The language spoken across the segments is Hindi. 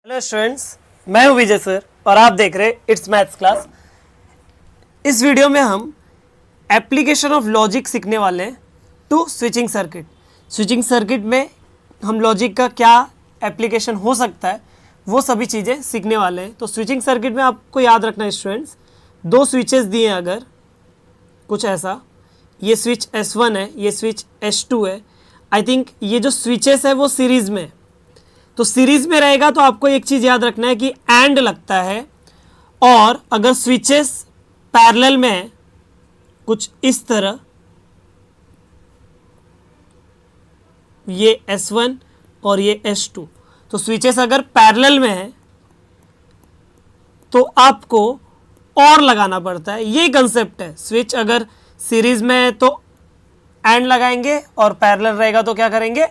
हेलो स्टूडेंट्स, मैं हूं विजय सर और आप देख रहे हैं इट्स मैथ्स क्लास। इस वीडियो में हम एप्लीकेशन ऑफ लॉजिक सीखने वाले हैं to switching circuit. Switching circuit में हम लॉजिक का क्या एप्लीकेशन हो सकता है वो सभी चीज़ें सीखने वाले हैं। तो स्विचिंग सर्किट में आपको याद रखना है स्टूडेंट्स, दो स्विचेस दिए हैं, अगर कुछ ऐसा, ये स्विच S1 है, ये स्विच S2 है। आई थिंक ये जो स्विचेस है वो सीरीज़ में है, तो सीरीज में रहेगा तो आपको एक चीज याद रखना है कि एंड लगता है। और अगर स्विचेस पैरेलल में है कुछ इस तरह, ये S1 और ये S2, तो स्विचेस अगर पैरेलल में है तो आपको और लगाना पड़ता है। ये कंसेप्ट है। स्विच अगर सीरीज में है तो एंड लगाएंगे और पैरेलल रहेगा तो क्या करेंगे,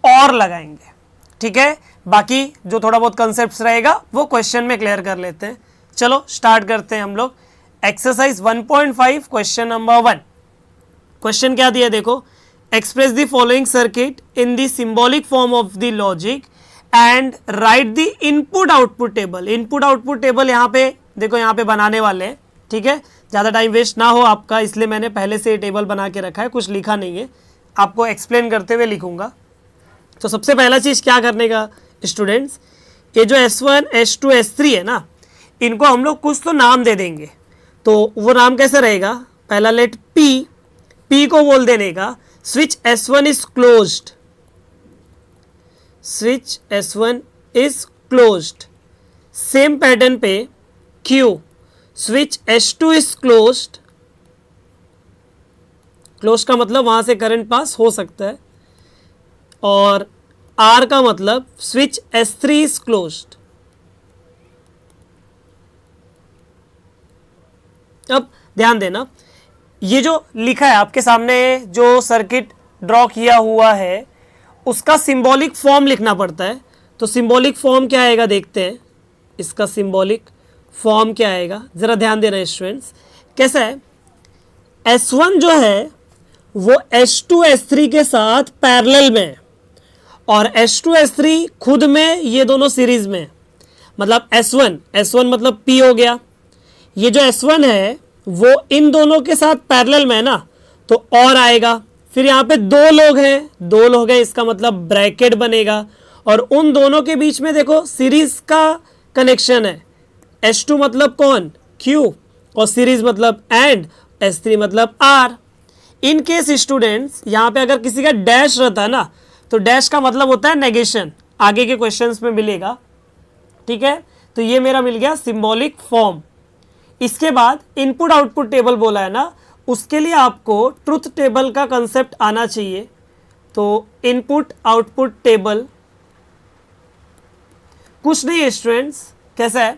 और लगाएंगे। ठीक है, बाकी जो थोड़ा बहुत कंसेप्ट्स रहेगा वो क्वेश्चन में क्लियर कर लेते हैं। चलो स्टार्ट करते हैं हम लोग। Exercise 1.5 question number 1। क्वेश्चन क्या दिया देखो, express the following circuit in the symbolic form of the logic and right the input output table. Input output table यहाँ पे देखो, यहाँ पे बनाने वाले हैं। ठीक है, ज़्यादा टाइम वेस्ट ना हो आपका, इसलिए मैंने पहले से टेबल बना के रखा है, कुछ लिखा नहीं है, आपको एक्सप्लेन करते हुए लिखूंगा। तो सबसे पहला चीज़ क्या करने का स्टूडेंट्स, ये जो S1, S2, S3 है ना, इनको हम लोग कुछ तो नाम दे देंगे। तो वो नाम कैसे रहेगा, पहला लेट P को बोल देने का switch S1 is closed, switch S1 is closed. Same pattern पे Q, switch S2 is closed. Close का मतलब वहां से करंट पास हो सकता है, और R का मतलब स्विच S3 इज क्लोज्ड। अब ध्यान देना, ये जो लिखा है आपके सामने, जो सर्किट ड्रॉ किया हुआ है उसका सिंबॉलिक फॉर्म लिखना पड़ता है। तो सिंबॉलिक फॉर्म क्या आएगा देखते हैं, इसका सिंबॉलिक फॉर्म क्या आएगा, जरा ध्यान देना स्टूडेंट्स। कैसा है, S1 जो है वो S2 S3 के साथ पैरेलल में है, और S2 S3 खुद में, ये दोनों सीरीज में। मतलब S1 मतलब P हो गया, ये जो S1 है वो इन दोनों के साथ पैरेलल में है ना, तो और आएगा। फिर यहाँ पे दो लोग हैं, इसका मतलब ब्रैकेट बनेगा, और उन दोनों के बीच में देखो सीरीज का कनेक्शन है। S2 मतलब कौन, Q, और सीरीज मतलब एंड, S3 मतलब R। इन केस स्टूडेंट्स यहाँ पे अगर किसी का डैश रहता है ना, तो डैश का मतलब होता है नेगेशन, आगे के क्वेश्चंस में मिलेगा। ठीक है, तो ये मेरा मिल गया सिंबॉलिक फॉर्म। इसके बाद इनपुट आउटपुट टेबल बोला है ना, उसके लिए आपको ट्रुथ टेबल का कंसेप्ट आना चाहिए। तो इनपुट आउटपुट टेबल कुछ नहीं है स्टूडेंट्स, कैसा है,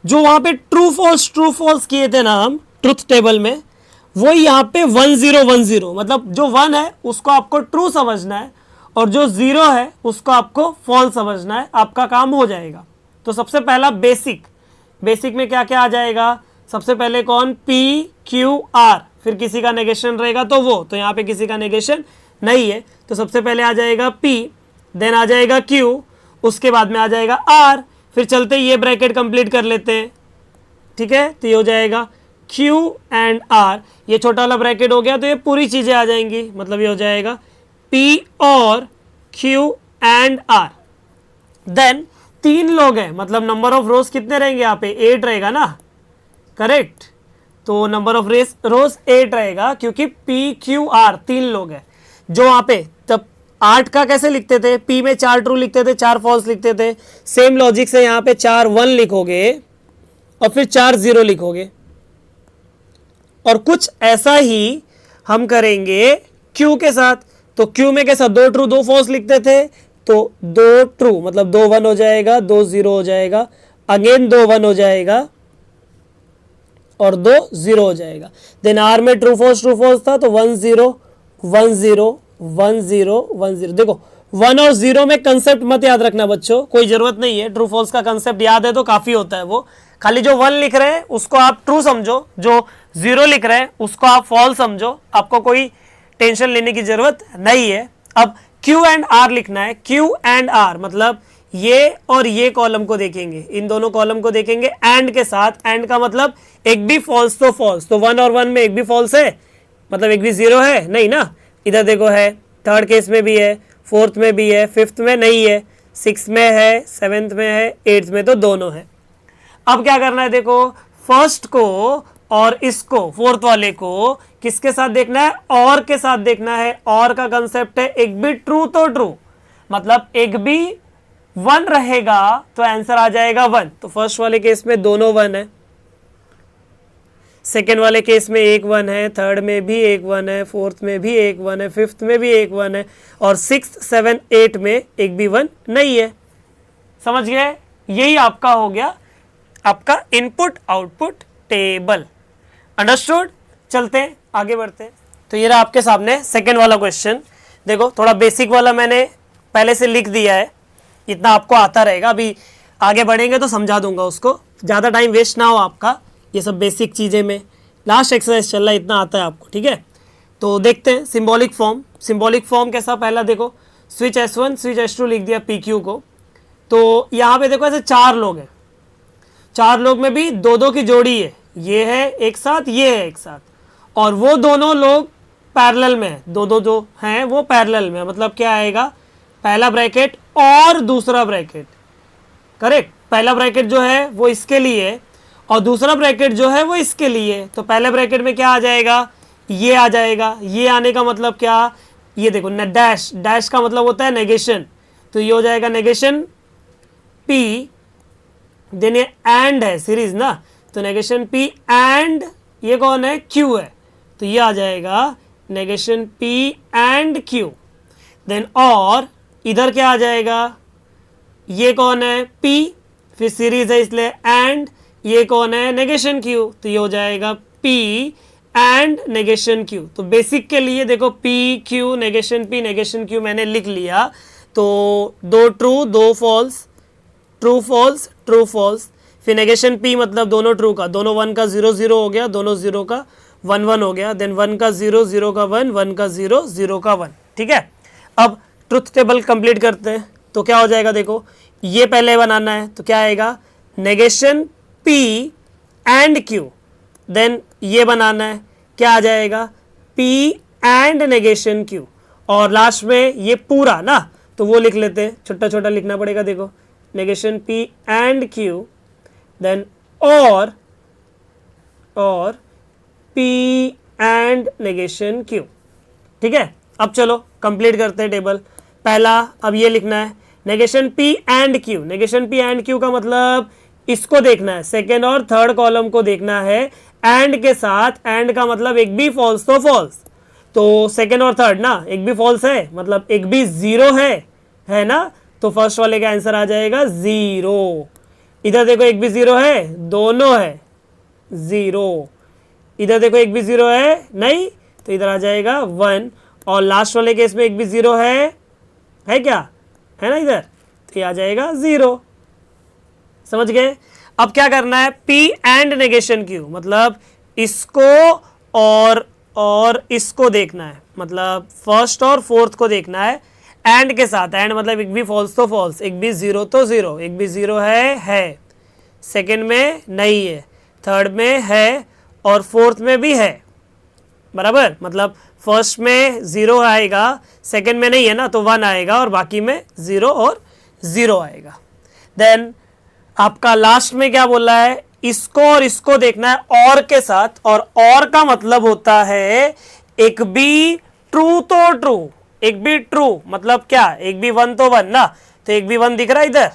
जो वहां पे ट्रू फॉल्स किए थे ना हम ट्रुथ टेबल में, वो यहाँ पे 1 0 1 0, मतलब जो 1 है उसको आपको ट्रू समझना है और जो 0 है उसको आपको फॉल्स समझना है, आपका काम हो जाएगा। तो सबसे पहला बेसिक में क्या क्या आ जाएगा, सबसे पहले कौन, P Q R, फिर किसी का नेगेशन रहेगा तो वो, तो यहाँ पे किसी का नेगेशन नहीं है, तो सबसे पहले आ जाएगा P, देन आ जाएगा Q, उसके बाद में आ जाएगा R, फिर चलते ये ब्रैकेट कंप्लीट कर लेते हैं। ठीक है, तो ये हो जाएगा Q एंड R, ये छोटा वाला ब्रैकेट हो गया, तो ये पूरी चीज़ें आ जाएंगी, मतलब ये हो जाएगा P और Q एंड R। देन 3 लोग हैं, मतलब नंबर ऑफ रोज कितने रहेंगे यहाँ पे, 8 रहेगा ना, करेक्ट। तो नंबर ऑफ रोज 8 रहेगा, क्योंकि P Q R 3 लोग हैं। जो वहाँ पे तब 8 का कैसे लिखते थे, P में 4 ट्रू लिखते थे, 4 फॉल्स लिखते थे। सेम लॉजिक से यहाँ पे 4 1 लिखोगे और फिर 4 0 लिखोगे, और कुछ ऐसा ही हम करेंगे Q के साथ। तो Q में कैसा, 2 ट्रू 2 फॉल्स लिखते थे, तो 2 ट्रू मतलब 2 1 हो जाएगा, 2 0 हो जाएगा, अगेन 2 1 हो जाएगा और 2 0 हो जाएगा। देन R में ट्रू फॉल्स था, तो 1 0 1 0 1 0 1 0। देखो 1 और 0 में कंसेप्ट मत याद रखना बच्चों, कोई जरूरत नहीं है, ट्रू फॉल्स का कंसेप्ट याद है तो काफी होता है। वो खाली जो 1 लिख रहे हैं उसको आप ट्रू समझो, जो 0 लिख रहे हैं उसको आप फॉल्स समझो, आपको कोई टेंशन लेने की जरूरत नहीं है। अब Q एंड R लिखना है, Q एंड R मतलब ये और ये कॉलम को देखेंगे, इन दोनों कॉलम को देखेंगे एंड के साथ, एंड का मतलब एक भी फॉल्स तो फॉल्स, तो 1 और 1 में एक भी फॉल्स है, मतलब एक भी जीरो है नहीं ना, इधर देखो है, थर्ड केस में भी है, फोर्थ में भी है, फिफ्थ में नहीं है, सिक्स में है, सेवेंथ में है, एट्थ में तो दोनों है। अब क्या करना है, देखो फर्स्ट को और इसको, फोर्थ वाले को किसके साथ देखना है, और के साथ देखना है। और का कंसेप्ट है एक भी ट्रू तो ट्रू, मतलब एक भी 1 रहेगा तो आंसर आ जाएगा 1। तो फर्स्ट वाले केस में दोनों 1 है, सेकेंड वाले केस में एक 1 है, थर्ड में भी एक 1 है, फोर्थ में भी एक 1 है, फिफ्थ में भी एक 1 है, और 6, 7, 8 में एक भी 1 नहीं है। समझ गए? यही आपका हो गया आपका इनपुट आउटपुट टेबल। अंडरस्टूड? चलते हैं आगे बढ़ते हैं। तो ये रहा आपके सामने सेकेंड वाला क्वेश्चन। देखो थोड़ा बेसिक वाला मैंने पहले से लिख दिया है, इतना आपको आता रहेगा, अभी आगे बढ़ेंगे तो समझा दूंगा उसको, ज़्यादा टाइम वेस्ट ना हो आपका ये सब बेसिक चीज़ें में। लास्ट एक्सरसाइज चल रहा है, इतना आता है आपको, ठीक है। तो देखते हैं सिंबॉलिक फॉर्म। सिंबॉलिक फॉर्म कैसा, पहला देखो स्विच S1 स्विच S2 लिख दिया PQ को। तो यहाँ पे देखो ऐसे 4 लोग हैं, 4 लोग में भी 2-2 की जोड़ी है, ये है एक साथ, ये है एक साथ, और वो दोनों लोग पैरेलल में है, 2-2 जो हैं वो पैरेलल में, मतलब क्या आएगा, पहला ब्रैकेट और दूसरा ब्रैकेट, करेक्ट। पहला ब्रैकेट जो है वो इसके लिए और दूसरा ब्रैकेट जो है वो इसके लिए। तो पहले ब्रैकेट में क्या आ जाएगा, ये आ जाएगा। ये आने का मतलब क्या, ये देखो न, डैश, डैश का मतलब होता है नेगेशन, तो ये हो जाएगा नेगेशन P, देन ये एंड है सीरीज ना, तो नेगेशन P एंड ये कौन है, Q है, तो ये आ जाएगा negation P and Q। Then और इधर क्या आ जाएगा, ये कौन है P, फिर सीरीज है इसलिए एंड, ये कौन है नेगेशन Q, तो ये हो जाएगा P एंड नेगेशन Q। तो बेसिक के लिए देखो P Q negation P negation Q मैंने लिख लिया। तो 2 true 2 false, true false true false, फिर नेगेशन P मतलब दोनों ट्रू का, दोनों 1 का 0 0 हो गया, दोनों 0 का 1 1 हो गया, देन 1 का 0 0 का 1 1 का 0 0 का 1, ठीक है। अब ट्रुथ टेबल कंप्लीट करते हैं, तो क्या हो जाएगा, देखो ये पहले बनाना है, तो क्या आएगा negation P and Q, then ये बनाना है, क्या आ जाएगा P एंड नेगेशन Q, और लास्ट में ये पूरा ना, तो वो लिख लेते हैं, छोटा छोटा लिखना पड़ेगा, देखो negation P and Q, then और P एंड नेगेशन Q, ठीक है। अब चलो कंप्लीट करते हैं टेबल। पहला अब ये लिखना है negation P and Q, negation P and Q का मतलब इसको देखना है, सेकेंड और थर्ड कॉलम को देखना है एंड के साथ, एंड का मतलब एक भी फॉल्स तो फॉल्स, तो सेकेंड और थर्ड ना एक भी फॉल्स है, मतलब एक भी 0 है ना, तो फर्स्ट वाले का आंसर आ जाएगा 0। इधर देखो एक भी 0 है, दोनों है 0, इधर देखो एक भी 0 है नहीं, तो इधर आ जाएगा 1, और लास्ट वाले केस में एक भी 0 है क्या, है ना इधर, तो ये आ जाएगा 0। समझ गए? अब क्या करना है, P एंड नेगेशन Q, मतलब इसको और इसको देखना है, मतलब फर्स्ट और फोर्थ को देखना है एंड के साथ, एंड मतलब एक भी फॉल्स तो फॉल्स, एक भी 0 तो 0, एक भी 0 है, सेकेंड में नहीं है, थर्ड में है और फोर्थ में भी है, बराबर, मतलब फर्स्ट में 0 आएगा, सेकेंड में नहीं है ना तो 1 आएगा, और बाकी में 0 और 0 आएगा। देन आपका लास्ट में क्या बोला है, इसको और इसको देखना है और के साथ, और का मतलब होता है एक भी ट्रू तो ट्रू, एक भी ट्रू मतलब क्या, एक भी 1 तो 1 ना, तो एक भी 1 दिख रहा है, इधर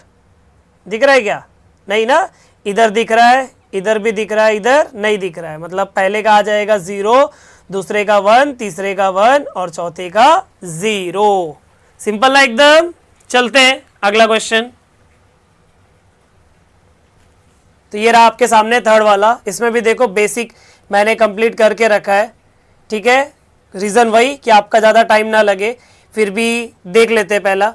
दिख रहा है क्या, नहीं ना, इधर दिख रहा है, इधर भी दिख रहा है, इधर नहीं दिख रहा है, मतलब पहले का आ जाएगा 0, दूसरे का 1, तीसरे का 1 और चौथे का 0। सिंपल है एकदम। चलते हैं अगला क्वेश्चन। तो ये रहा आपके सामने थर्ड वाला, इसमें भी देखो बेसिक मैंने कंप्लीट करके रखा है, ठीक है, रीज़न वही कि आपका ज़्यादा टाइम ना लगे, फिर भी देख लेते हैं। पहला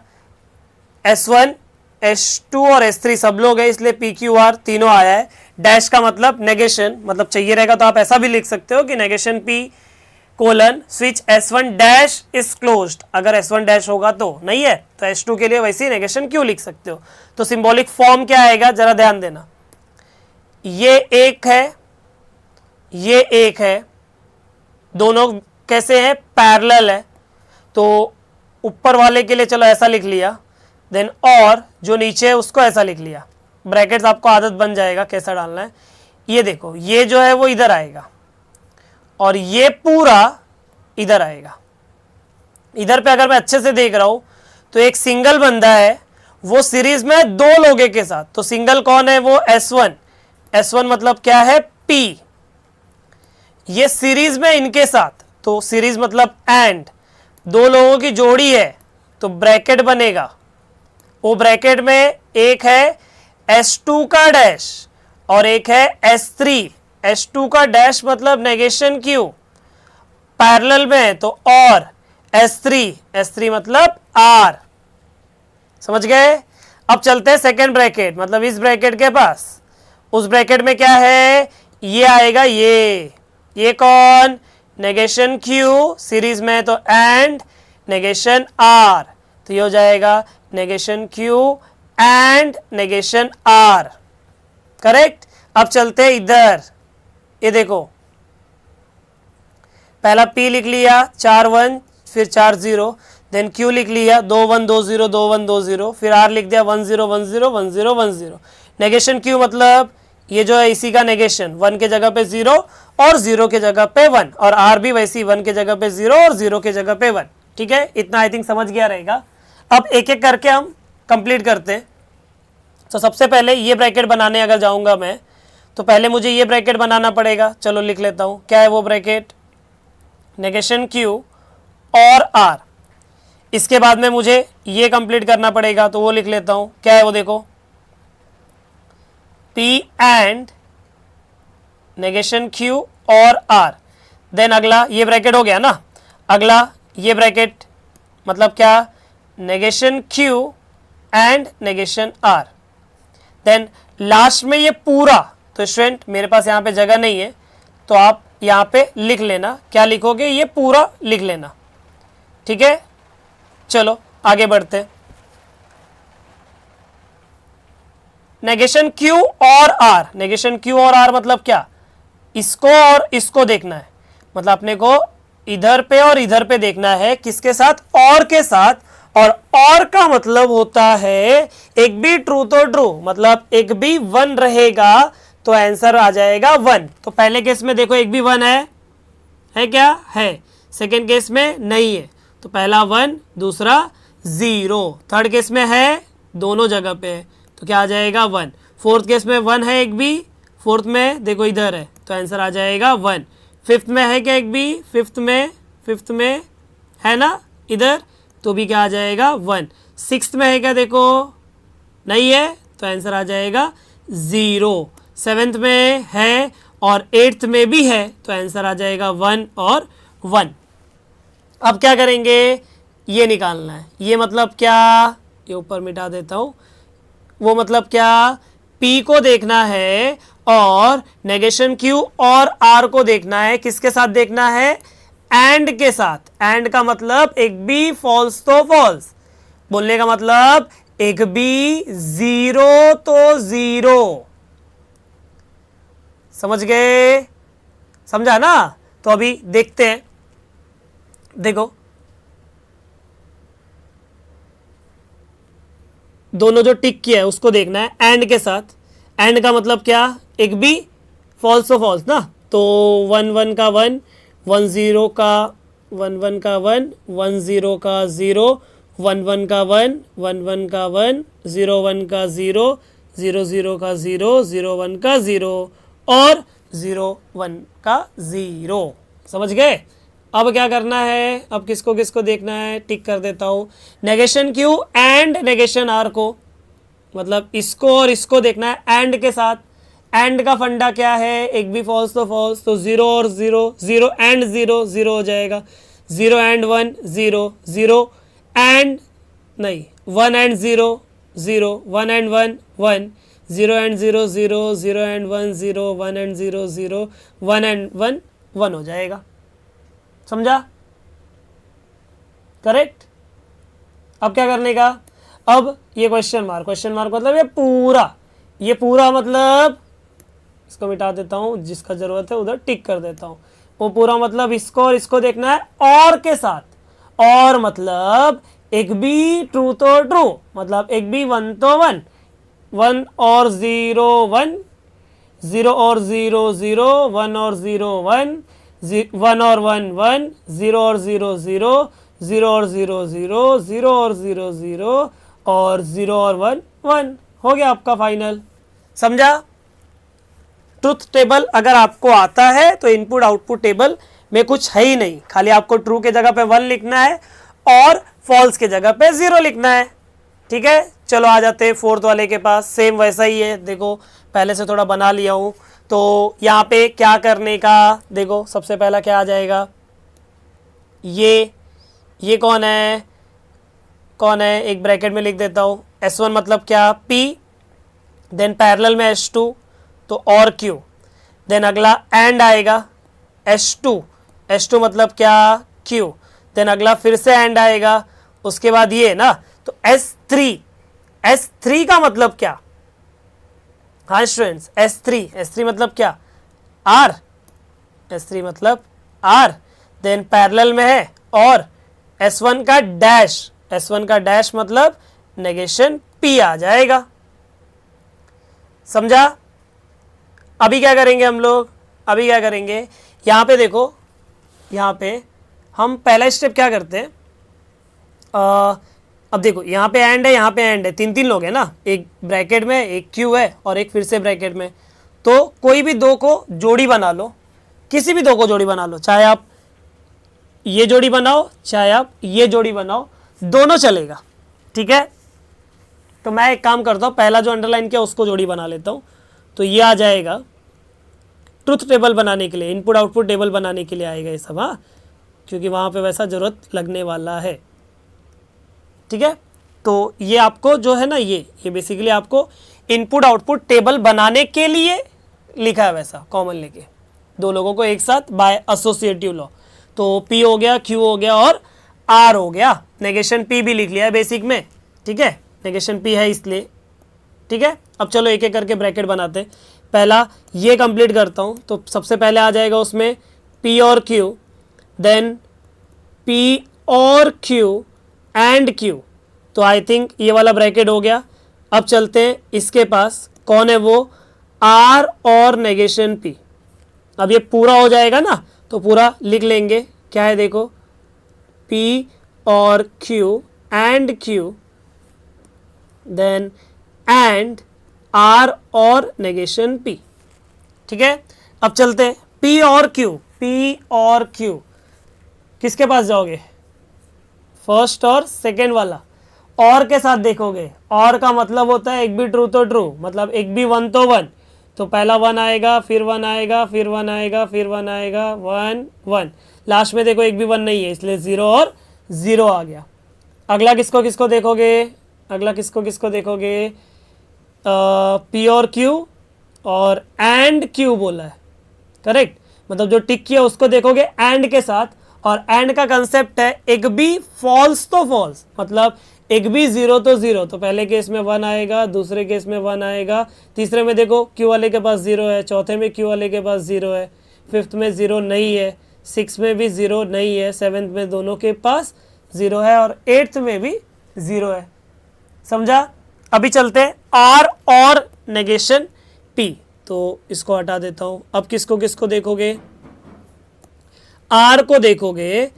S1 S2 और S3 सब लोग हैं, इसलिए PQR तीनों आया है। डैश का मतलब नेगेशन, मतलब चाहिए रहेगा तो आप ऐसा भी लिख सकते हो कि negation P colon switch S1 dash is closed. अगर S1 डैश होगा तो नहीं है, तो S2 के लिए वैसे ही नेगेशन क्यों लिख सकते हो। तो सिंबॉलिक फॉर्म क्या आएगा जरा ध्यान देना, ये एक है, ये एक है, दोनों कैसे हैं, पैरेलल है। तो ऊपर वाले के लिए चलो ऐसा लिख लिया, देन और जो नीचे है उसको ऐसा लिख लिया। ब्रैकेट्स आपको आदत बन जाएगा कैसा डालना है। ये देखो, ये जो है वो इधर आएगा और ये पूरा इधर आएगा। इधर पे अगर मैं अच्छे से देख रहा हूं तो एक सिंगल बंदा है, वो सीरीज में दो लोगों के साथ। तो सिंगल कौन है, वो S1। S1 मतलब क्या है, P। ये सीरीज में इनके साथ, तो सीरीज मतलब एंड, दो लोगों की जोड़ी है तो ब्रैकेट बनेगा। वो ब्रैकेट में एक है S2 का डैश और एक है S3। S2 का डैश मतलब नेगेशन Q, पैरेलल में है तो और S3 मतलब R। समझ गए। अब चलते हैं सेकेंड ब्रैकेट, मतलब इस ब्रैकेट के पास। उस ब्रैकेट में क्या है, ये आएगा, ये कौन, नेगेशन Q, सीरीज में है तो एंड नेगेशन R, तो ये हो जाएगा negation Q and negation R। Correct. अब चलते हैं इधर, ये देखो, पहला P लिख लिया 4 1 फिर 4 0, देन Q लिख लिया 2 1 2 0 2 1 2 0, फिर R लिख दिया 1 0 1 0 1 0 1 0। नेगेशन Q मतलब ये जो है इसी का नेगेशन, 1 के जगह पे 0 और 0 के जगह पे 1, और R भी वैसी 1 के जगह पे 0 और 0 के जगह पे 1। ठीक है, इतना आई थिंक समझ गया रहेगा। अब एक एक करके हम कंप्लीट करते हैं। तो सबसे पहले ये ब्रैकेट बनाने अगर जाऊंगा मैं, तो पहले मुझे ये ब्रैकेट बनाना पड़ेगा। चलो लिख लेता हूं, क्या है वो ब्रैकेट, नेगेशन Q और R। इसके बाद में मुझे ये कंप्लीट करना पड़ेगा, तो वो लिख लेता हूं, क्या है वो देखो, P एंड नेगेशन Q और R। देन अगला ये ब्रैकेट हो गया ना, अगला ये ब्रैकेट मतलब क्या, negation Q and negation R। Then last में ये पूरा, तो स्टूडेंट मेरे पास यहाँ पे जगह नहीं है तो आप यहाँ पे लिख लेना, क्या लिखोगे, ये पूरा लिख लेना। ठीक है, चलो आगे बढ़ते हैं। नेगेशन Q और R, नेगेशन Q और R मतलब क्या, इसको और इसको देखना है, मतलब अपने को इधर पे और इधर पे देखना है, किसके साथ, और के साथ। और का मतलब होता है एक भी ट्रू तो ट्रू, मतलब एक भी 1 रहेगा तो आंसर आ जाएगा 1। तो पहले केस में देखो एक भी 1 है क्या, है। सेकेंड केस में नहीं है, तो पहला 1 दूसरा 0। थर्ड केस में है, दोनों जगह पे है तो क्या आ जाएगा 1। फोर्थ केस में 1 है एक भी, फोर्थ में देखो इधर है तो आंसर आ जाएगा 1। फिफ्थ में है क्या एक भी, फिफ्थ में है ना इधर, तो भी क्या आ जाएगा 1। सिक्स्थ में है क्या देखो, नहीं है तो आंसर आ जाएगा 0। सेवेंथ में है और एट्थ में भी है तो आंसर आ जाएगा 1 और 1। अब क्या करेंगे, ये निकालना है। ये मतलब क्या, ये ऊपर मिटा देता हूं, वो मतलब क्या, P को देखना है और नेगेशन Q और R को देखना है, किसके साथ देखना है, एंड के साथ। एंड का मतलब एक भी फॉल्स तो फॉल्स, बोलने का मतलब एक भी 0 तो 0। समझ गए, समझा ना। तो अभी देखते हैं, देखो दोनों जो टिक किया है उसको देखना है एंड के साथ। एंड का मतलब क्या, एक भी फॉल्स तो फॉल्स ना, तो 1 1 का 1, 1 0 का 1 1 का 1, 1 0 का 0, 1 1 का 1, 1 1 का 1, 0 1 का 0, 0 0 का 0, 0 1 का 0 और 0 1 का 0। समझ गए। अब क्या करना है, अब किसको किसको देखना है, टिक कर देता हूं। Negation Q and negation R को, मतलब इसको और इसको देखना है एंड के साथ। एंड का फंडा क्या है, एक भी फॉल्स तो फॉल्स, तो 0 और 0, 0 एंड 0, 0 हो जाएगा। 0 एंड 1 0, 0 एंड नहीं 1 and 0 0, 1 and 1 1, 0 and 0 0, 0 and 1 0, 1 and 0 0, 1 and 1 1 हो जाएगा। समझा? करेक्ट। अब क्या करने का, अब ये क्वेश्चन मार्क मतलब ये पूरा मतलब इसको मिटा देता हूं, जिसका जरूरत है उधर टिक कर देता हूं। वो पूरा मतलब इसको और इसको देखना है और के साथ, और मतलब एक भी ट्रू तो ट्रू, मतलब एक भी वन तो वन, वन और जीरो वन, जीरो और जीरो जीरो, वन और जीरो वन, वन और वन वन, जीरो और जीरो जीरो, जीरो और जीरो जीरो, जीरो और जीरो जीरो, और जीरो और वन वन। हो गया आपका फाइनल। समझा? ट्रुथ टेबल अगर आपको आता है तो इनपुट आउटपुट टेबल में कुछ है ही नहीं, खाली आपको ट्रू के जगह पे 1 लिखना है और फॉल्स के जगह पे 0 लिखना है। ठीक है, चलो आ जाते हैं फोर्थ वाले के पास। सेम वैसा ही है, देखो पहले से थोड़ा बना लिया हूं। तो यहाँ पे क्या करने का, देखो सबसे पहला क्या आ जाएगा, ये कौन है, एक ब्रैकेट में लिख देता हूँ, S1 मतलब क्या, P, देन पैरेलल में S2 तो और Q, देन अगला एंड आएगा S2 मतलब क्या, Q, देन अगला फिर से एंड आएगा, उसके बाद ये ना, तो S3 का मतलब क्या, हाँ स्टूडेंट्स, S3 मतलब क्या, R, S3 मतलब R, देन पैरेलल में है, और S1 का डैश मतलब नेगेशन P आ जाएगा। समझा? अभी क्या करेंगे हम लोग, यहाँ पे देखो, यहाँ पे हम पहला स्टेप क्या करते हैं, अब देखो यहाँ पे एंड है, यहाँ पे एंड है, तीन लोग हैं ना, एक ब्रैकेट में, एक क्यू है और एक फिर से ब्रैकेट में। तो कोई भी दो को जोड़ी बना लो, किसी भी दो को जोड़ी बना लो, चाहे आप ये जोड़ी बनाओ चाहे आप ये जोड़ी बनाओ, दोनों चलेगा। ठीक है, तो मैं एक काम करता हूँ, पहला जो अंडरलाइन किया उसको जोड़ी बना लेता हूँ। तो ये आ जाएगा ट्रुथ टेबल बनाने के लिए, इनपुट आउटपुट टेबल बनाने के लिए आएगा ये सब, हाँ, क्योंकि वहाँ पे वैसा ज़रूरत लगने वाला है। ठीक है, तो ये आपको जो है ना, ये बेसिकली आपको इनपुट आउटपुट टेबल बनाने के लिए लिखा है, वैसा कॉमन लेके दो लोगों को एक साथ बाय एसोसिएटिव लॉ। तो P हो गया, Q हो गया और R हो गया, नेगेशन P भी लिख लिया है बेसिक में। ठीक है, नेगेशन P है इसलिए। ठीक है, अब चलो एक एक करके ब्रैकेट बनाते हैं। पहला ये कंप्लीट करता हूँ, तो सबसे पहले आ जाएगा उसमें P और Q, देन P और Q एंड Q, तो आई थिंक ये वाला ब्रैकेट हो गया। अब चलते हैं इसके पास, कौन है वो, R और नेगेशन P। अब ये पूरा हो जाएगा ना, तो पूरा लिख लेंगे, क्या है देखो, P और Q and Q, then and R और नेगेशन P। ठीक है, अब चलते हैं P और Q किसके पास जाओगे, फर्स्ट और सेकेंड वाला, और के साथ देखोगे। और का मतलब होता है एक भी ट्रू तो ट्रू, मतलब एक भी वन तो वन, तो पहला वन आएगा, फिर वन आएगा, फिर वन आएगा, फिर वन आएगा, वन वन, लास्ट में देखो एक भी वन नहीं है, इसलिए 0 और 0 आ गया। अगला किसको किसको देखोगे, P और Q और एंड Q बोला है, करेक्ट, मतलब जो टिक किया उसको देखोगे एंड के साथ, और एंड का कंसेप्ट है एक भी फॉल्स तो फॉल्स, मतलब एक भी 0 तो 0, तो पहले केस में 1 आएगा, दूसरे केस में 1 आएगा, तीसरे में देखो Q वाले के पास 0 है, चौथे में Q वाले के पास 0 है, फिफ्थ में 0 नहीं है, सिक्स में भी 0 नहीं है, सेवेंथ में दोनों के पास 0 है, और एट्थ में भी 0 है। समझा? अभी चलते हैं R और नेगेशन P, तो इसको हटा देता हूँ। अब किसको देखोगे, R को देखोगे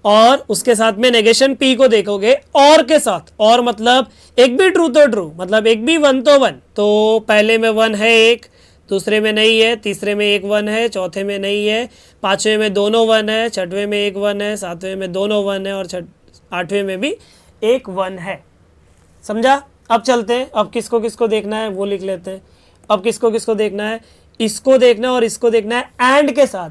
और उसके साथ में नेगेशन P को देखोगे, और के साथ, और मतलब एक भी ट्रू तो ट्रू, मतलब एक भी वन तो वन, तो पहले में 1 है एक, दूसरे में नहीं है, तीसरे में एक 1 है, चौथे में नहीं है, पांचवें में दोनों 1 है, छठवें में एक 1 है, सातवें में दोनों 1 है, और आठवें में भी एक 1 है। समझा? अब चलते हैं, अब किसको देखना है वो लिख लेते हैं। अब किसको देखना है, इसको देखना है और इसको देखना है एंड के साथ।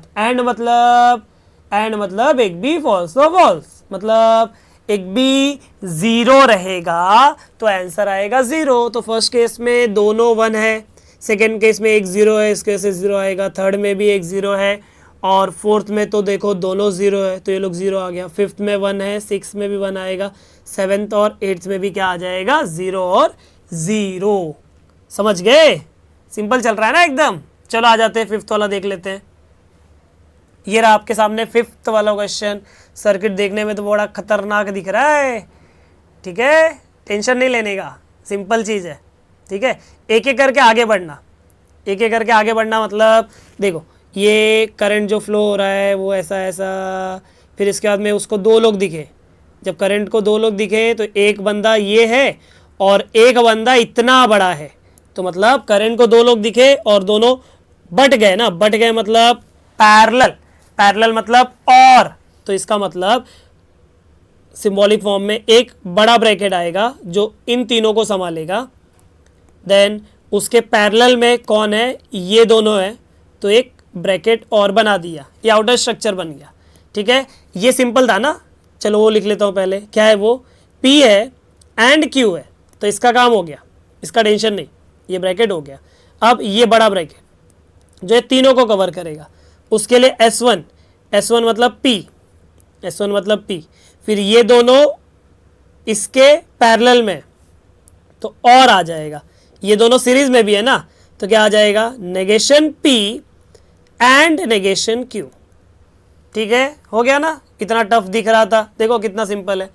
एंड मतलब एक भी फॉल्स तो फॉल्स, मतलब एक भी 0 रहेगा तो आंसर आएगा 0। तो फर्स्ट केस में दोनों 1 है, सेकेंड केस में एक 0 है, इस केस से 0 आएगा, थर्ड में भी एक 0 है, और फोर्थ में तो देखो दोनों ज़ीरो है तो ये लोग ज़ीरो आ गया, फिफ्थ में 1 है, सिक्स में भी 1 आएगा, सेवेंथ और एट्थ में भी क्या आ जाएगा, 0 और 0। समझ गए? सिंपल चल रहा है ना एकदम। चलो आ जाते हैं फिफ्थ वाला देख लेते हैं। ये रहा आपके सामने फिफ्थ वाला क्वेश्चन। सर्किट देखने में तो बड़ा खतरनाक दिख रहा है, ठीक है, टेंशन नहीं लेने का, सिंपल चीज़ है, ठीक है। एक एक करके आगे बढ़ना, एक एक करके आगे बढ़ना मतलब देखो ये करंट जो फ्लो हो रहा है वो ऐसा ऐसा, फिर इसके बाद में उसको दो लोग दिखे। जब करंट को दो लोग दिखे तो एक बंदा ये है और एक बंदा इतना बड़ा है, तो मतलब करंट को दो लोग दिखे और दोनों बट गए ना, बट गए मतलब पैरेलल, पैरेलल मतलब और, तो इसका मतलब सिंबॉलिक फॉर्म में एक बड़ा ब्रैकेट आएगा जो इन तीनों को संभालेगा। देन उसके पैरेलल में कौन है, ये दोनों है, तो एक ब्रैकेट और बना दिया, ये आउटर स्ट्रक्चर बन गया, ठीक है। ये सिंपल था ना, चलो वो लिख लेता हूँ पहले। क्या है वो, P है एंड Q है, तो इसका काम हो गया, इसका टेंशन नहीं, ये ब्रैकेट हो गया। अब ये बड़ा ब्रैकेट जो ये तीनों को कवर करेगा, उसके लिए S1, S1 मतलब P, S1 मतलब P, फिर ये दोनों इसके पैरेलल में तो और आ जाएगा, ये दोनों सीरीज में भी है ना, तो क्या आ जाएगा, negation P and negation Q, ठीक है। हो गया ना, इतना टफ दिख रहा था, देखो कितना सिंपल है,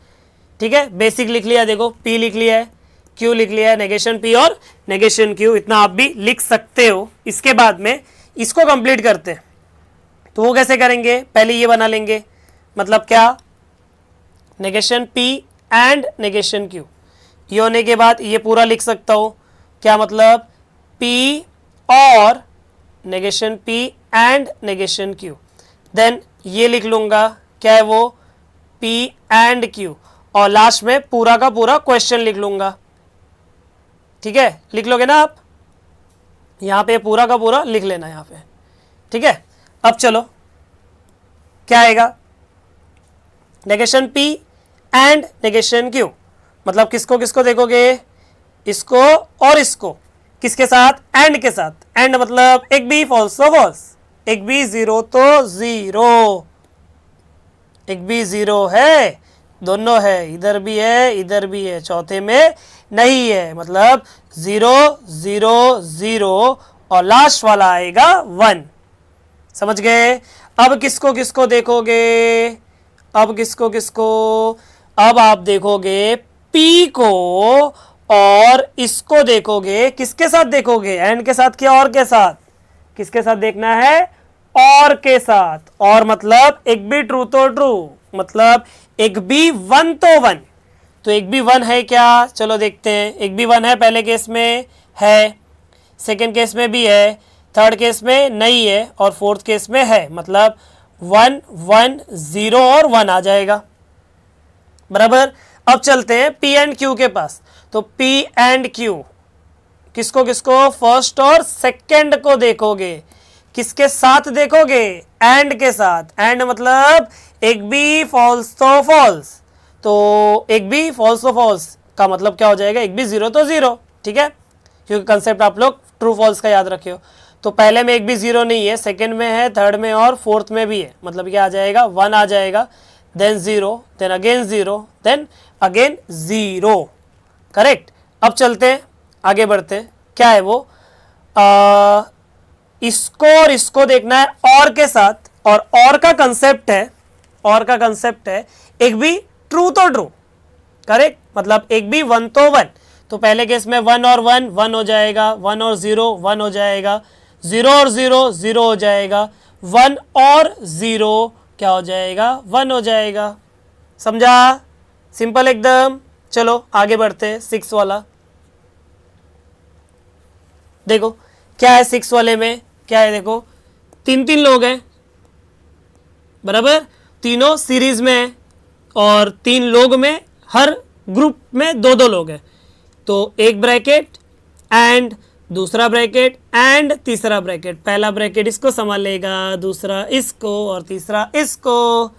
ठीक है। बेसिक लिख लिया, देखो P लिख लिया है, Q लिख लिया है, नेगेशन P और नेगेशन Q, इतना आप भी लिख सकते हो। इसके बाद में इसको कंप्लीट करते हैं, तो वो कैसे करेंगे, पहले ये बना लेंगे, मतलब क्या, negation P and negation Q, ये होने के बाद ये पूरा लिख सकता हूँ, क्या मतलब P और negation P and negation Q। Then ये लिख लूँगा, क्या है वो, P एंड Q, और लास्ट में पूरा का पूरा क्वेश्चन लिख लूँगा, ठीक है। लिख लोगे ना आप, यहाँ पे पूरा का पूरा लिख लेना यहाँ पे, ठीक है। अब चलो क्या आएगा, negation P and negation Q, मतलब किसको किसको देखोगे, इसको और इसको, किसके साथ, एंड के साथ। एंड मतलब एक भी फॉल्स तो फॉल्स, एक भी जीरो तो जीरो, एक भी जीरो है, दोनों है, इधर भी है इधर भी है, चौथे में नहीं है, मतलब 0 0 0 और लास्ट वाला आएगा 1। समझ गए? अब किसको किसको देखोगे, अब किसको किसको, अब आप देखोगे P को और इसको देखोगे, किसके साथ देखोगे, एंड के साथ क्या और के साथ, किसके साथ देखना है, और के साथ। और मतलब एक भी ट्रू तो ट्रू, मतलब एक भी 1 तो 1, तो एक भी 1 है क्या, चलो देखते हैं। एक भी 1 है, पहले केस में है, सेकेंड केस में भी है, थर्ड केस में नहीं है और फोर्थ केस में है, मतलब 1 1 0 और 1 आ जाएगा, बराबर। अब चलते हैं P एंड Q के पास, तो P एंड Q किसको किसको, फर्स्ट और सेकंड को देखोगे, किसके साथ देखोगे, एंड के साथ। एंड मतलब एक भी फॉल्स तो फॉल्स, तो एक भी फॉल्स तो फॉल्स का मतलब क्या हो जाएगा, एक भी जीरो तो जीरो, ठीक है, क्योंकि कंसेप्ट आप लोग ट्रू फॉल्स का याद रखे हो। तो पहले में एक भी जीरो नहीं है, सेकंड में है, थर्ड में और फोर्थ में भी है, मतलब क्या आ जाएगा, 1 आ जाएगा, then 0, then again 0, then again 0, correct. अब चलते हैं आगे बढ़ते हैं, क्या है वो, इसको और इसको देखना है और के साथ, और का कंसेप्ट है, और का कंसेप्ट है एक भी ट्रू तो ट्रू, करेक्ट, मतलब एक भी 1 तो 1, तो पहले केस में 1 और 1 1 हो जाएगा, 1 और 0 1 हो जाएगा, 0 और 0 0 हो जाएगा, 1 और 0 क्या हो जाएगा, 1 हो जाएगा। समझा? सिंपल एकदम। चलो आगे बढ़ते हैं, 6 वाला देखो क्या है। 6 वाले में क्या है, देखो तीन तीन लोग हैं, बराबर, तीनों सीरीज में है और 3 लोग में, हर ग्रुप में 2 2 लोग हैं, तो एक ब्रैकेट एंड दूसरा ब्रैकेट एंड तीसरा ब्रैकेट, पहला ब्रैकेट इसको संभालेगा, दूसरा इसको और तीसरा इसको,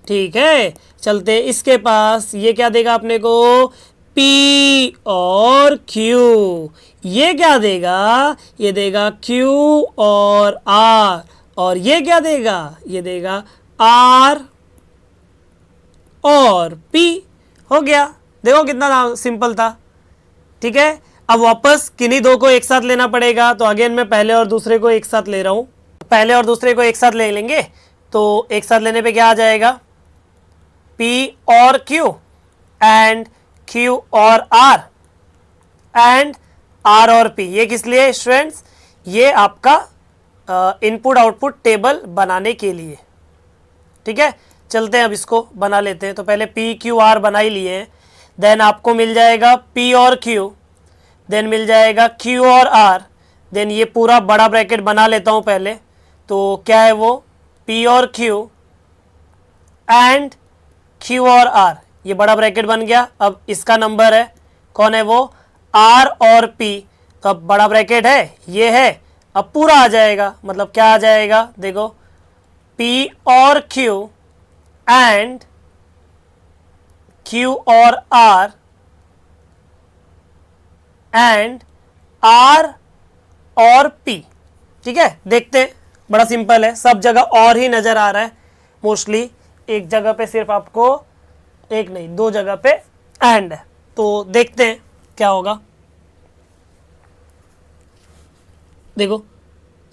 ठीक है। चलते इसके पास, ये क्या देगा अपने को, P और Q, ये क्या देगा, ये देगा Q और R, और ये क्या देगा, ये देगा R और P। हो गया, देखो कितना सिंपल था। ठीक है, अब वापस किन्हीं दो को एक साथ लेना पड़ेगा, तो अगेन मैं पहले और दूसरे को एक साथ ले रहा हूं। पहले और दूसरे को एक साथ ले लेंगे, तो एक साथ लेने पे क्या आ जाएगा, P और Q एंड Q और R एंड R और P। ये किस लिए स्टूडेंट्स, ये आपका इनपुट आउटपुट टेबल बनाने के लिए। ठीक है, चलते हैं अब इसको बना लेते हैं। तो पहले P Q R बना ही लिए हैं, देन आपको मिल जाएगा P और Q, देन मिल जाएगा Q और R, देन ये पूरा बड़ा ब्रैकेट बना लेता हूं पहले। तो क्या है वो, P और Q एंड Q और R, ये बड़ा ब्रैकेट बन गया। अब इसका नंबर है, कौन है वो, R और P। तो अब बड़ा ब्रैकेट है, ये है, अब पूरा आ जाएगा, मतलब क्या आ जाएगा, देखो P और Q एंड Q और R एंड R और P। ठीक है, देखते हैं, बड़ा सिंपल है, सब जगह और ही नजर आ रहा है मोस्टली, एक जगह पे सिर्फ आपको, एक नहीं दो जगह पे एंड है। तो देखते हैं क्या होगा। देखो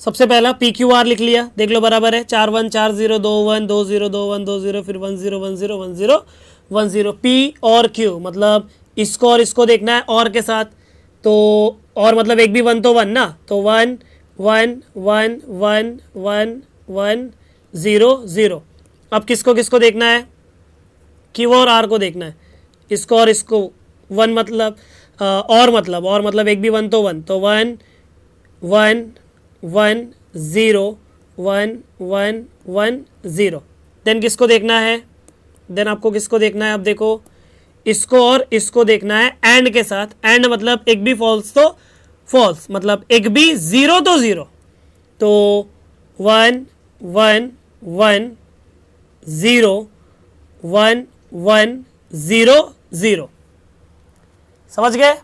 सबसे पहला पी क्यू आर लिख लिया, देख लो बराबर है 4 1 4 0 2 1 2 0 2 1 2 0 फिर 1 0 1 0 1 0 1 0। पी और क्यू मतलब इसको और इसको देखना है और के साथ, तो और मतलब एक भी 1 तो 1 ना, तो 1 1 1 1 1 1 0 0। अब किसको किसको देखना है, क्यू और आर को देखना है, इसको और इसको 1 मतलब और मतलब एक भी 1 तो 1, तो 1 1 1 0 1 1 1 0। देन किसको देखना है, देन आपको किसको देखना है, अब देखो इसको और इसको देखना है एंड के साथ, एंड मतलब एक भी फॉल्स तो फॉल्स, मतलब एक भी 0 तो 0, तो 1 1 1 0 1 1 0 0। समझ गए,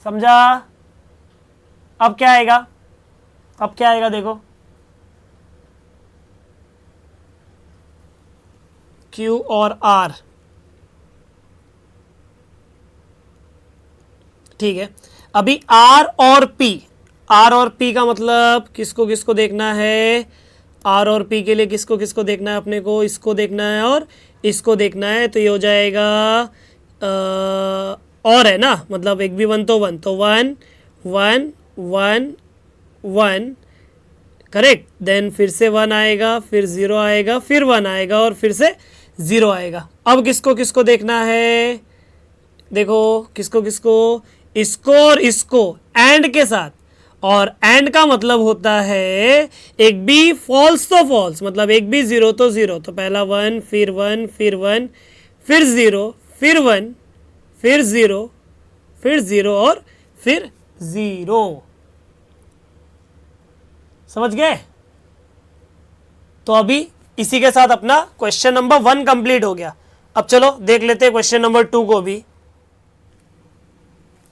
समझा। अब क्या आएगा, अब क्या आएगा, देखो Q और R। ठीक है, अभी R और P, R और P का मतलब किसको किसको देखना है, R और P के लिए किसको किसको देखना है अपने को, इसको देखना है और इसको देखना है, तो ये हो जाएगा और है ना, मतलब एक भी 1 तो 1, तो 1 1 1 1 करेक्ट, देन फिर से 1 आएगा, फिर 0 आएगा, फिर 1 आएगा और फिर से 0 आएगा। अब किसको किसको देखना है, देखो किसको किसको, इसको और इसको एंड के साथ, और एंड का मतलब होता है एक भी फॉल्स तो फॉल्स, मतलब एक भी 0 तो 0, तो पहला 1 फिर 1 फिर 1 फिर 0 फिर 1 फिर 0 फिर 0 और फिर 0। समझ गए। तो अभी इसी के साथ अपना क्वेश्चन नंबर 1 कंप्लीट हो गया। अब चलो देख लेते हैं क्वेश्चन नंबर 2 को भी।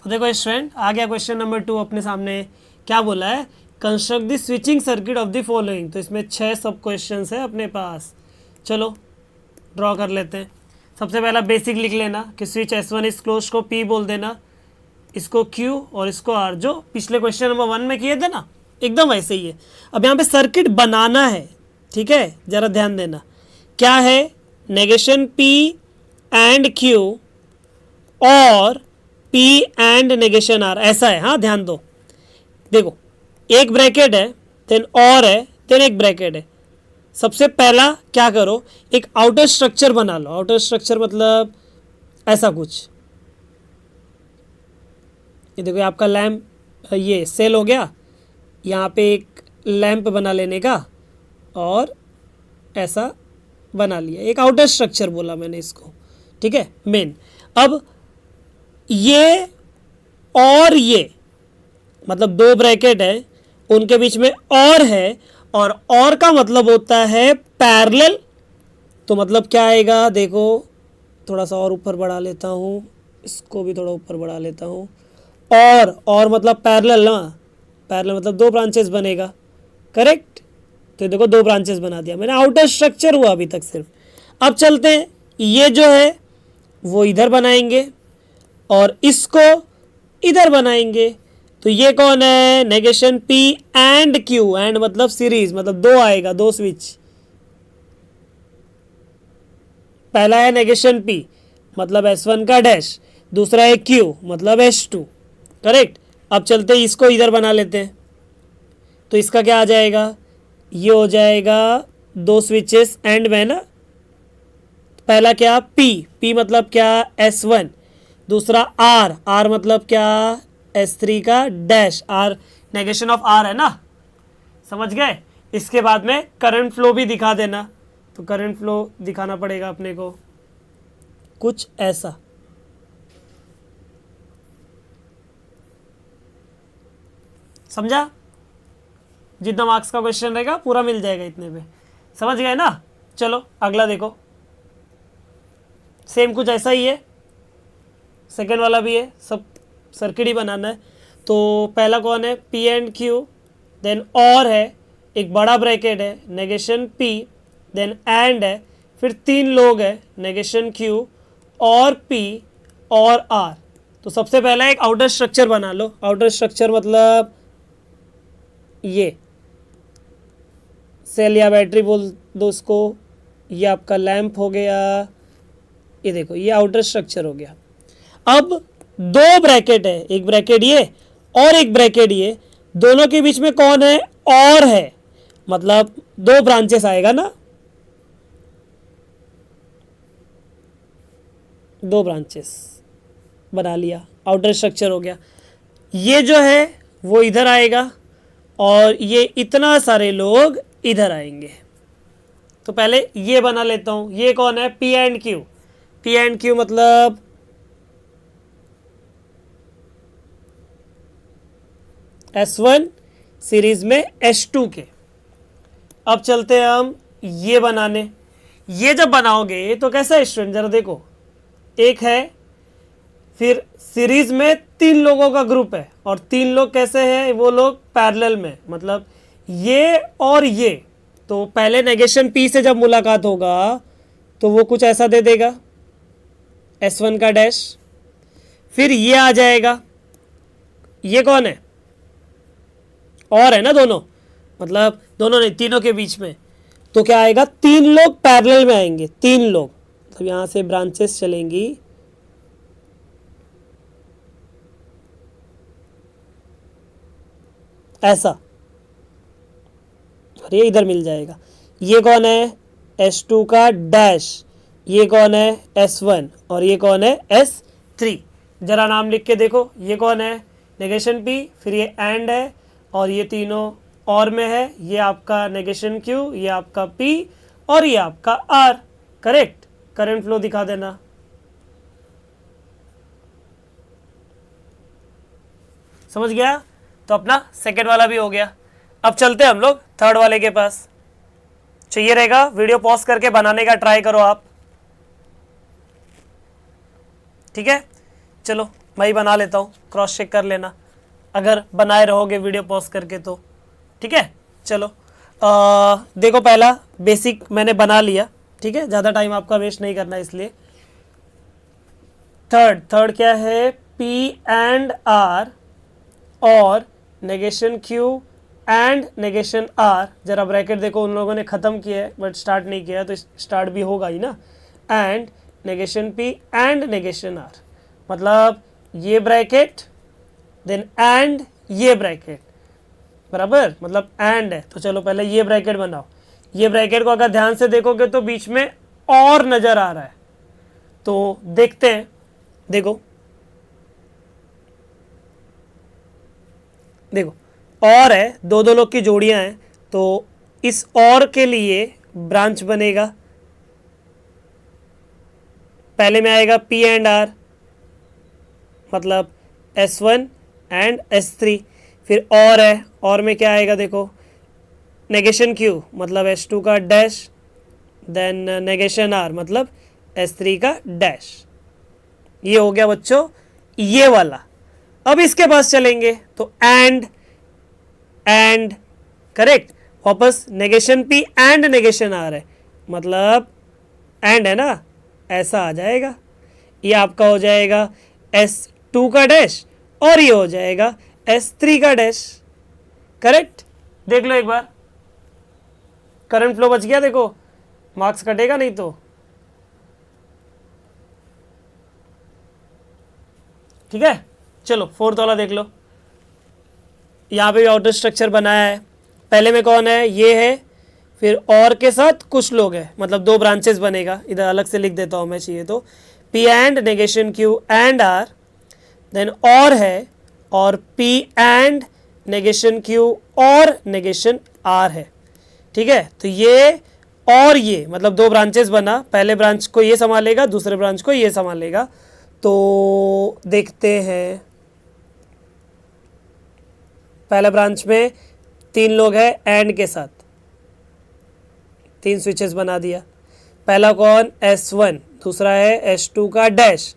तो देखो स्टूडेंट, आ गया क्वेश्चन नंबर 2 अपने सामने। क्या बोला है, construct the switching circuit of the following. तो इसमें 6 सब क्वेश्चन है अपने पास। चलो ड्रॉ कर लेते हैं। सबसे पहला बेसिक लिख लेना कि स्विच S1 इज क्लोज को P बोल देना, इसको Q और इसको R, जो पिछले क्वेश्चन नंबर 1 में किए थे ना, एकदम वैसे ही है। अब यहाँ पे सर्किट बनाना है, ठीक है, जरा ध्यान देना। क्या है, नेगेशन P एंड Q और P एंड नेगेशन R, ऐसा है। हाँ ध्यान दो, देखो एक ब्रैकेट है, देन और है, देन एक ब्रैकेट है। सबसे पहला क्या करो, एक आउटर स्ट्रक्चर बना लो। आउटर स्ट्रक्चर मतलब ऐसा कुछ, ये देखो आपका लैम्प, ये सेल हो गया, यहाँ पे एक लैंप बना लेने का और ऐसा बना लिया, एक आउटर स्ट्रक्चर बोला मैंने इसको, ठीक है, मेन। अब ये और ये मतलब 2 ब्रैकेट है, उनके बीच में और है, और का मतलब होता है पैरेलल। तो मतलब क्या आएगा, देखो थोड़ा सा और ऊपर बढ़ा लेता हूँ, इसको भी थोड़ा ऊपर बढ़ा लेता हूँ, और मतलब पैरेलल ना, पैरेलल मतलब दो ब्रांचेस बनेगा, करेक्ट। तो देखो दो ब्रांचेस बना दिया मैंने, आउटर स्ट्रक्चर हुआ अभी तक सिर्फ। अब चलते हैं, ये जो है वो इधर बनाएंगे और इसको इधर बनाएंगे। तो ये कौन है, negation P and Q, and मतलब सीरीज, मतलब दो आएगा, दो स्विच। पहला है नेगेशन P मतलब S1 का डैश, दूसरा है Q मतलब S2, करेक्ट। अब चलते हैं इसको इधर बना लेते हैं। तो इसका क्या आ जाएगा, ये हो जाएगा दो स्विचेस एंड में ना। पहला क्या P मतलब क्या S1, दूसरा R मतलब क्या S3 का dash, R negation of R है ना, समझ गए। इसके बाद में करंट फ्लो भी दिखा देना। तो करंट फ्लो दिखाना पड़ेगा अपने को कुछ ऐसा, समझा। जितना मार्क्स का क्वेश्चन रहेगा पूरा मिल जाएगा इतने पे, समझ गए ना। चलो अगला देखो, सेम कुछ ऐसा ही है, सेकेंड वाला भी है, सब सर्किट ही बनाना है। तो पहला कौन है, P एंड Q, देन और है, एक बड़ा ब्रैकेट है, नेगेशन P, देन एंड है, फिर तीन लोग है, नेगेशन Q और P और R। तो सबसे पहला एक आउटर स्ट्रक्चर बना लो। आउटर स्ट्रक्चर मतलब ये सेल या बैटरी बोल दो उसको, ये आपका लैंप हो गया, ये देखो ये आउटर स्ट्रक्चर हो गया। अब दो ब्रैकेट है, एक ब्रैकेट ये और एक ब्रैकेट ये, दोनों के बीच में कौन है, और है, मतलब दो ब्रांचेस आएगा ना, दो ब्रांचेस बना लिया, आउटर स्ट्रक्चर हो गया। ये जो है वो इधर आएगा और ये इतना सारे लोग इधर आएंगे। तो पहले ये बना लेता हूं, ये कौन है, P and Q। P and Q मतलब S1 सीरीज में S2 के। अब चलते हैं हम ये बनाने। ये जब बनाओगे तो कैसा है स्टूडेंट, जरा देखो, एक है, फिर सीरीज में तीन लोगों का ग्रुप है, और तीन लोग कैसे हैं, वो लोग पैरेलल में, मतलब ये और ये। तो पहले नेगेशन P से जब मुलाकात होगा तो वो कुछ ऐसा दे देगा, S1 का डैश, फिर ये आ जाएगा, ये कौन है, और है ना दोनों, मतलब दोनों नहीं, तीनों के बीच में। तो क्या आएगा, तीन लोग पैरेलल में आएंगे, तीन लोग, मतलब यहां से ब्रांचेस चलेंगी, ऐसा, और ये इधर मिल जाएगा। ये कौन है, S2 का डैश, ये कौन है, S1, और ये कौन है, S3। जरा नाम लिख के देखो, ये कौन है, नेगेशन P, फिर ये एंड है, और ये तीनों और में है, ये आपका नेगेशन Q, ये आपका P और ये आपका R, करेक्ट। करंट फ्लो दिखा देना। समझ गया। तो अपना सेकेंड वाला भी हो गया। अब चलते हैं हम लोग थर्ड वाले के पास। चाहिए रहेगा, वीडियो पॉज करके बनाने का ट्राई करो आप, ठीक है। चलो मैं ही बना लेता हूँ, क्रॉस चेक कर लेना अगर बनाए रहोगे वीडियो पॉज करके तो, ठीक है। चलो देखो, पहला बेसिक मैंने बना लिया, ठीक है, ज़्यादा टाइम आपका वेस्ट नहीं करना इसलिए। थर्ड क्या है, P एंड R और negation Q and negation R। जरा ब्रैकेट देखो, उन लोगों ने ख़त्म किया है बट स्टार्ट नहीं किया, तो स्टार्ट भी होगा ही ना। And negation P and negation R, मतलब ये ब्रैकेट देन एंड ये ब्रैकेट, बराबर, मतलब एंड है। तो चलो पहले ये ब्रैकेट बनाओ। ये ब्रैकेट को अगर ध्यान से देखोगे तो बीच में और नज़र आ रहा है, तो देखते हैं। देखो देखो, और है, दो दो लोग की जोड़ियां हैं, तो इस और के लिए ब्रांच बनेगा। पहले में आएगा P एंड R, मतलब S1 एंड S3, फिर और है, और में क्या आएगा, देखो नेगेशन Q मतलब S2 का डैश, देन नेगेशन R मतलब S3 का डैश। ये हो गया बच्चों ये वाला। अब इसके पास चलेंगे तो एंड एंड, करेक्ट। वापस negation P and negation R है, मतलब एंड है ना, ऐसा आ जाएगा। ये आपका हो जाएगा S2 का डैश और ये हो जाएगा S3 का डैश, करेक्ट। देख लो एक बार, करंट फ्लो बच गया, देखो मार्क्स कटेगा नहीं तो, ठीक है। चलो फोर्थ वाला देख लो, यहाँ पे भी आउटर स्ट्रक्चर बनाया है। पहले में कौन है, ये है, फिर और के साथ कुछ लोग हैं, मतलब दो ब्रांचेस बनेगा, इधर अलग से लिख देता हूँ मैं चाहिए तो, P and negation Q and R, then और है, और P एंड नेगेशन Q और नेगेशन R है, ठीक है। तो ये और ये मतलब दो ब्रांचेस बना, पहले ब्रांच को ये संभालेगा, दूसरे ब्रांच को ये संभालेगा। तो देखते हैं, पहला ब्रांच में 3 लोग हैं एंड के साथ, 3 स्विचेस बना दिया। पहला कौन, S1, दूसरा है S2 का डैश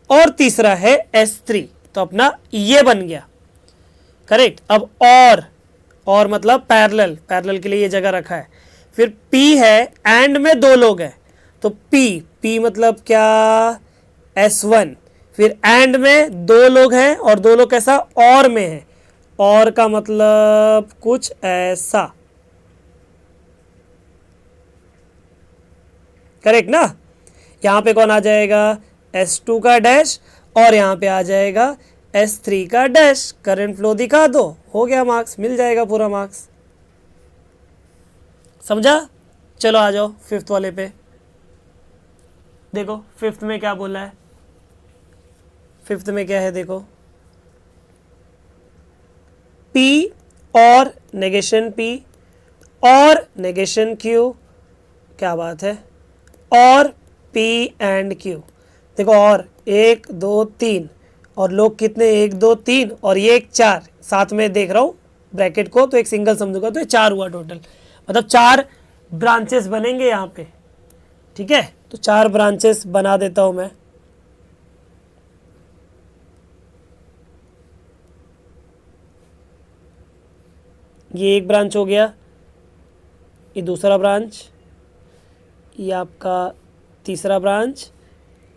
और तीसरा है S3, तो अपना ये बन गया, करेक्ट। अब और मतलब पैरेलल, पैरेलल के लिए ये जगह रखा है। फिर P है, एंड में 2 लोग हैं, तो P मतलब क्या, S1, फिर एंड में 2 लोग हैं और 2 लोग कैसा, और में है, और का मतलब कुछ ऐसा, करेक्ट ना। यहां पे कौन आ जाएगा, S2 का डैश और यहां पे आ जाएगा S3 का डैश। करंट फ्लो दिखा दो, हो गया, मार्क्स मिल जाएगा, पूरा मार्क्स, समझा। चलो आ जाओ फिफ्थ वाले पे, देखो फिफ्थ में क्या बोला है, फिफ्थ में क्या है देखो, P और नेगेशन P और नेगेशन Q, क्या बात है, और P एंड Q, देखो और 1 2 3, और लोग कितने, 1 2 3 और ये एक 4, साथ में देख रहा हूँ ब्रैकेट को, तो एक सिंगल समझूंगा, तो ये 4 हुआ टोटल, मतलब 4 ब्रांचेस बनेंगे यहाँ पे, ठीक है। तो 4 ब्रांचेस बना देता हूँ मैं, ये एक ब्रांच हो गया, ये दूसरा ब्रांच, ये आपका तीसरा ब्रांच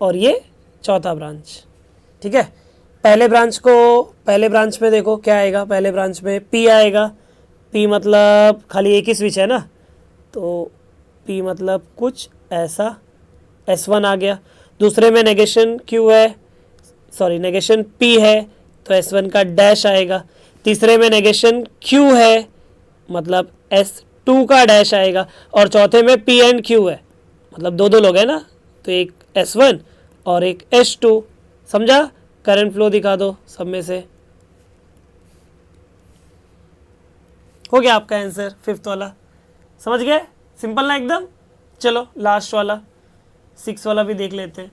और ये चौथा ब्रांच, ठीक है। पहले ब्रांच में देखो क्या आएगा, पहले ब्रांच में P आएगा, P मतलब खाली एक ही स्विच है ना, तो P मतलब कुछ ऐसा, S1 आ गया। दूसरे में नेगेशन Q है, सॉरी नेगेशन P है, तो S1 का डैश आएगा। तीसरे में नेगेशन Q है, मतलब S2 का डैश आएगा, और चौथे में P एंड Q है, मतलब 2 लोग हैं ना, तो एक S1 और एक S2, समझा। करंट फ्लो दिखा दो सब में से, हो गया आपका आंसर फिफ्थ वाला, समझ गए, सिंपल ना एकदम। चलो लास्ट वाला 6 वाला भी देख लेते हैं।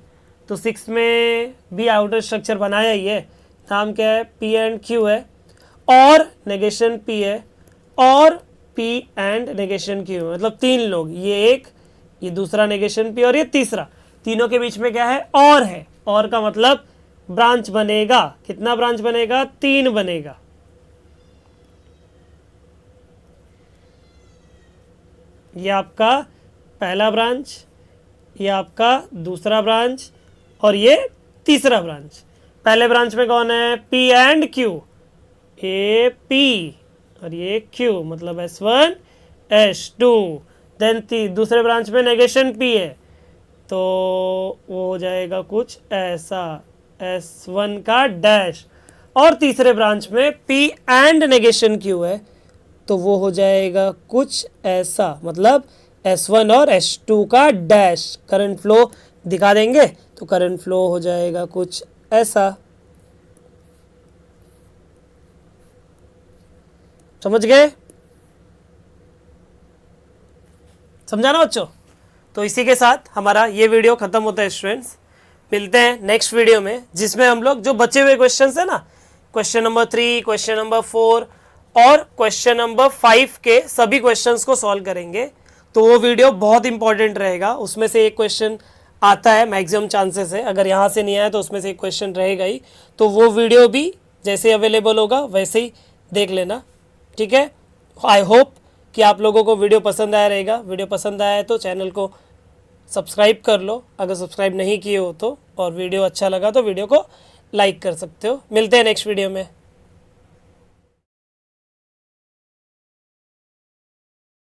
तो 6 में भी आउटर स्ट्रक्चर बनाया ही है, नाम क्या है, P एंड Q है और नेगेशन P है और P एंड नेगेशन Q, मतलब 3 लोग, ये एक, ये दूसरा नेगेशन P और ये तीसरा, तीनों के बीच में क्या है, और है, और का मतलब ब्रांच बनेगा, कितना ब्रांच बनेगा, 3 बनेगा। ये आपका पहला ब्रांच, ये आपका दूसरा ब्रांच और ये तीसरा ब्रांच। पहले ब्रांच में कौन है, P एंड Q, ये P और ये Q, मतलब S1 S2। देन दूसरे ब्रांच में नेगेशन P है, तो वो हो जाएगा कुछ ऐसा, S1 का डैश, और तीसरे ब्रांच में P एंड नेगेशन Q है, तो वो हो जाएगा कुछ ऐसा, मतलब S1 और S2 का डैश। करंट फ्लो दिखा देंगे, तो करंट फ्लो हो जाएगा कुछ ऐसा, समझ गए, समझा ना बच्चों। तो इसी के साथ हमारा ये वीडियो खत्म होता है स्टूडेंट्स, मिलते हैं नेक्स्ट वीडियो में, जिसमें हम लोग जो बचे हुए क्वेश्चंस है ना, क्वेश्चन नंबर 3, क्वेश्चन नंबर 4 और क्वेश्चन नंबर 5 के सभी क्वेश्चंस को सॉल्व करेंगे। तो वो वीडियो बहुत इंपॉर्टेंट रहेगा, उसमें से एक क्वेश्चन आता है, मैक्सिमम चांसेस है, अगर यहाँ से नहीं आया तो उसमें से एक क्वेश्चन रहेगा ही। तो वो वीडियो भी जैसे अवेलेबल होगा वैसे ही देख लेना, ठीक है। आई होप कि आप लोगों को वीडियो पसंद आया रहेगा। वीडियो पसंद आया है तो चैनल को सब्सक्राइब कर लो अगर सब्सक्राइब नहीं किए हो तो, और वीडियो अच्छा लगा तो वीडियो को लाइक कर सकते हो। मिलते हैं नेक्स्ट वीडियो में।